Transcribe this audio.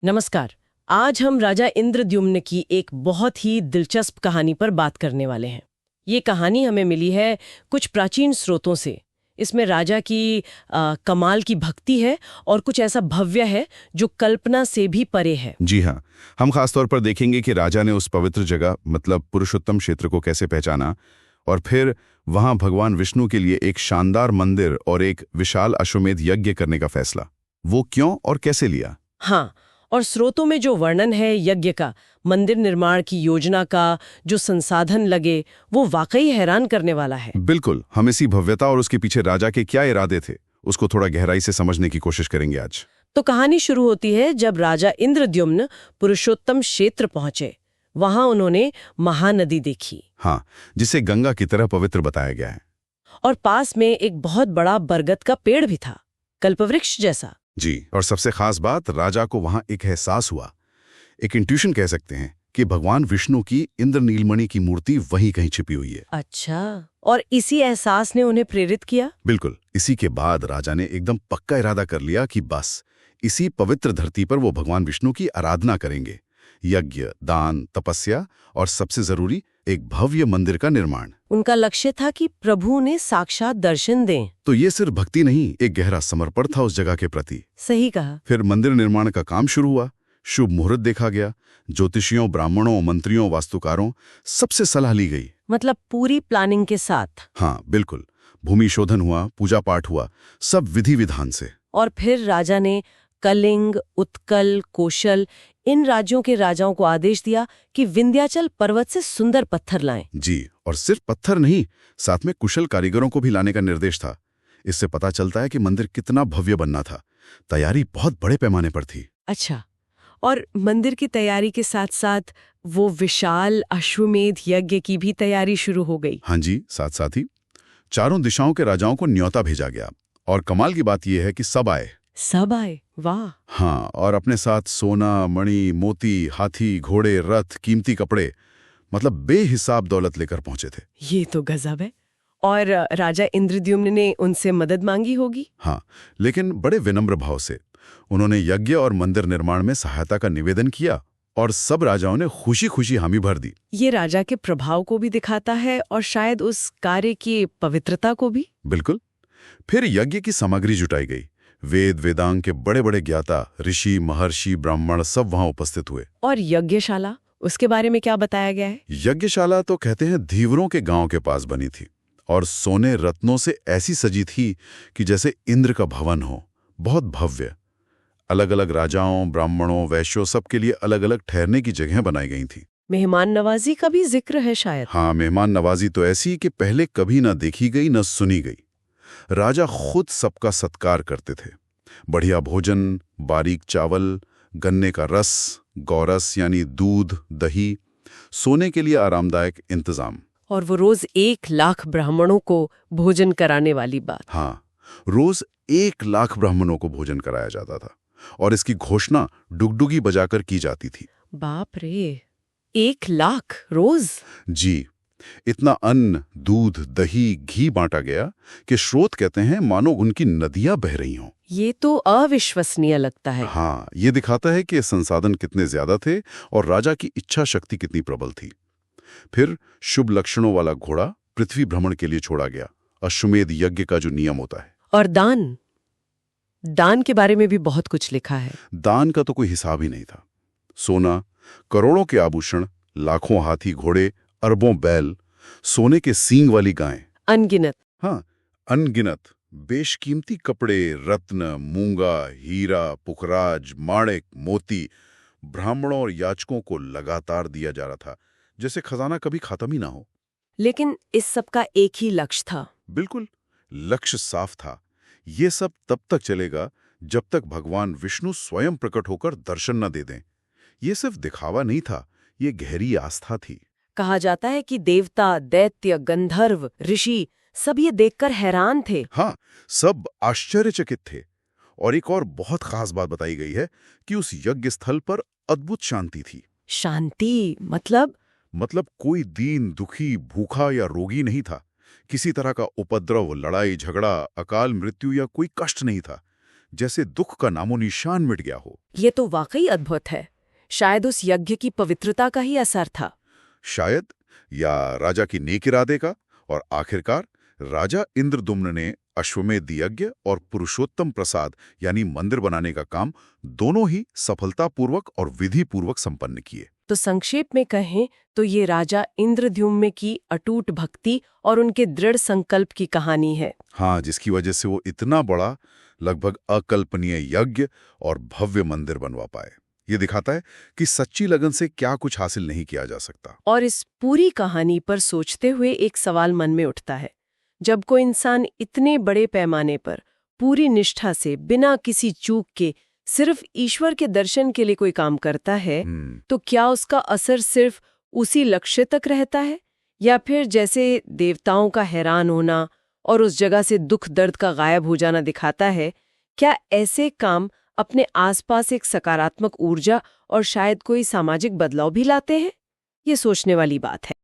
नमस्कार। आज हम राजा इंद्रद्युम्न की एक बहुत ही दिलचस्प कहानी पर बात करने वाले हैं। ये कहानी हमें मिली है कुछ प्राचीन स्रोतों से। इसमें राजा की कमाल की भक्ति है और कुछ ऐसा भव्य है जो कल्पना से भी परे है। जी हाँ, हम खासतौर पर देखेंगे कि राजा ने उस पवित्र जगह मतलब पुरुषोत्तम क्षेत्र को कैसे पहचाना और फिर वहां भगवान विष्णु के लिए एक शानदार मंदिर और एक विशाल अश्वमेध यज्ञ करने का फैसला, वो क्यों और कैसे लिया। हाँ, और स्रोतों में जो वर्णन है यज्ञ का, मंदिर निर्माण की योजना का, जो संसाधन लगे, वो वाकई हैरान करने वाला है। बिल्कुल, हम इसी भव्यता और उसके पीछे राजा के क्या इरादे थे उसको थोड़ा गहराई से समझने की कोशिश करेंगे आज। तो कहानी शुरू होती है जब राजा इंद्रद्युम्न पुरुषोत्तम क्षेत्र पहुंचे। वहां उन्होंने महानदी देखी। हाँ, जिसे गंगा की तरह पवित्र बताया गया है। और पास में एक बहुत बड़ा बरगद का पेड़ भी था, कल्पवृक्ष जैसा। जी, और सबसे खास बात, राजा को वहां एक एहसास हुआ, एक इंट्यूशन कह सकते हैं, कि भगवान विष्णु की इंद्र नीलमणि की मूर्ति वहीं कहीं छिपी हुई है। अच्छा, और इसी एहसास ने उन्हें प्रेरित किया। बिल्कुल, इसी के बाद राजा ने एकदम पक्का इरादा कर लिया कि बस इसी पवित्र धरती पर वो भगवान विष्णु की आराधना करेंगे। यज्ञ, दान, तपस्या और सबसे जरूरी एक भव्य मंदिर का निर्माण। उनका लक्ष्य था कि प्रभु ने साक्षात दर्शन दें। तो ये सिर्फ भक्ति नहीं, एक गहरा समर्पण था उस जगह के प्रति। सही कहा। फिर मंदिर निर्माण का काम शुरू हुआ। शुभ मुहूर्त देखा गया। ज्योतिषियों, ब्राह्मणों, मंत्रियों, वास्तुकारों, सबसे सलाह ली गई। मतलब पूरी प्लानिंग के साथ। हाँ बिल्कुल, भूमि शोधन हुआ, पूजा पाठ हुआ, सब विधि विधान से। और फिर राजा ने कलिंग, उत्कल, कौशल, इन राज्यों के राजाओं को आदेश दिया कि विंध्याचल पर्वत से सुंदर पत्थर लाएं। जी, और सिर्फ पत्थर नहीं, साथ में कुशल कारीगरों को भी लाने का निर्देश था। इससे पता चलता है कि मंदिर कितना भव्य बनना था। तैयारी बहुत बड़े पैमाने पर थी। अच्छा, और मंदिर की तैयारी के साथ साथ वो विशाल अश्वमेध यज्ञ की भी तैयारी शुरू हो गई। हाँ जी, साथ साथ ही चारों दिशाओं के राजाओं को न्योता भेजा गया। और कमाल की बात यह है कि सब आए। सब आए? वाह। हाँ, और अपने साथ सोना, मणि, मोती, हाथी, घोड़े, रथ, कीमती कपड़े, मतलब बेहिसाब दौलत लेकर पहुंचे थे। ये तो गजब है। और राजा इंद्रद्युम्न ने उनसे मदद मांगी होगी। हाँ, लेकिन बड़े विनम्र भाव से। उन्होंने यज्ञ और मंदिर निर्माण में सहायता का निवेदन किया और सब राजाओं ने खुशी खुशी हामी भर दी। ये राजा के प्रभाव को भी दिखाता है और शायद उस कार्य की पवित्रता को भी। बिल्कुल। फिर यज्ञ की सामग्री जुटाई गई। वेद वेदांग के बड़े बड़े ज्ञाता, ऋषि, महर्षि, ब्राह्मण सब वहां उपस्थित हुए। और यज्ञशाला, उसके बारे में क्या बताया गया है? यज्ञशाला तो कहते हैं धीवरों के गांव के पास बनी थी और सोने रत्नों से ऐसी सजी थी कि जैसे इंद्र का भवन हो। बहुत भव्य। अलग अलग राजाओं, ब्राह्मणों, वैश्यों सबके लिए अलग अलग ठहरने की जगह बनाई गई थी। मेहमान नवाजी का भी जिक्र है शायद। हाँ, मेहमान नवाजी तो ऐसी कि पहले कभी न देखी गई न सुनी गई। राजा खुद सबका सत्कार करते थे। बढ़िया भोजन, बारीक चावल, गन्ने का रस, गौरस यानी दूध, दही, सोने के लिए आरामदायक इंतजाम। और वो रोज 1 लाख ब्राह्मणों को भोजन कराने वाली बात। हाँ, रोज 1 लाख ब्राह्मणों को भोजन कराया जाता था और इसकी घोषणा डुगडुगी बजाकर की जाती थी। बाप रे, 1 लाख रोज? जी, इतना अन्न, दूध, दही, घी बांटा गया कि स्रोत कहते हैं मानो उनकी नदियां बह रही हों। ये तो अविश्वसनीय लगता है। हाँ, ये दिखाता है कि संसाधन कितने ज्यादा थे और राजा की इच्छा शक्ति कितनी प्रबल थी। फिर शुभ लक्षणों वाला घोड़ा पृथ्वी भ्रमण के लिए छोड़ा गया, अश्वमेध यज्ञ का जो नियम होता है। और दान, दान के बारे में भी बहुत कुछ लिखा है। दान का तो कोई हिसाब ही नहीं था। सोना, करोड़ों के आभूषण, लाखों हाथी घोड़े, अरबों बैल, सोने के सींग वाली गायें, अनगिनत। हाँ, अनगिनत बेशकीमती कपड़े, रत्न, मूंगा, हीरा, पुखराज, माणिक, मोती ब्राह्मणों और याचकों को लगातार दिया जा रहा था, जैसे खजाना कभी खत्म ही ना हो। लेकिन इस सब का एक ही लक्ष्य था। बिल्कुल, लक्ष्य साफ था। ये सब तब तक चलेगा जब तक भगवान विष्णु स्वयं प्रकट होकर दर्शन न दे दें। ये सिर्फ दिखावा नहीं था, ये गहरी आस्था थी। कहा जाता है कि देवता, दैत्य, गंधर्व, ऋषि सब ये देखकर हैरान थे। हाँ, सब आश्चर्यचकित थे। और एक और बहुत खास बात बताई गई है कि उस यज्ञ स्थल पर अद्भुत शांति थी। शांति मतलब कोई दीन, दुखी, भूखा या रोगी नहीं था। किसी तरह का उपद्रव, लड़ाई झगड़ा, अकाल मृत्यु या कोई कष्ट नहीं था। जैसे दुख का नामो निशान मिट गया हो। ये तो वाकई अद्भुत है। शायद उस यज्ञ की पवित्रता का ही असर था। शायद, या राजा की नेक इरादे का। और आखिरकार राजा इंद्रदुम्न ने अश्वमेध यज्ञ और पुरुषोत्तम प्रसाद यानी मंदिर बनाने का काम दोनों ही सफलतापूर्वक और विधिपूर्वक संपन्न किए। तो संक्षेप में कहें तो ये राजा इंद्रद्युम्न की अटूट भक्ति और उनके दृढ़ संकल्प की कहानी है। हाँ, जिसकी वजह से वो इतना बड़ा, लगभग अकल्पनीय यज्ञ और भव्य मंदिर बनवा पाए। ये दिखाता है कि सच्ची लगन से क्या कुछ हासिल नहीं किया जा सकता। और इस पूरी कहानी पर सोचते हुए एक सवाल मन में उठता है, जब कोई इंसान इतने बड़े पैमाने पर पूरी निष्ठा से बिना किसी चूक के सिर्फ ईश्वर के दर्शन के लिए कोई काम करता है, तो क्या उसका असर सिर्फ उसी लक्ष्य तक रहता है, या फिर जैसे देवताओं का हैरान होना और उस जगह से दुख दर्द का गायब हो जाना दिखाता है, क्या ऐसे काम अपने आसपास एक सकारात्मक ऊर्जा और शायद कोई सामाजिक बदलाव भी लाते हैं? ये सोचने वाली बात है।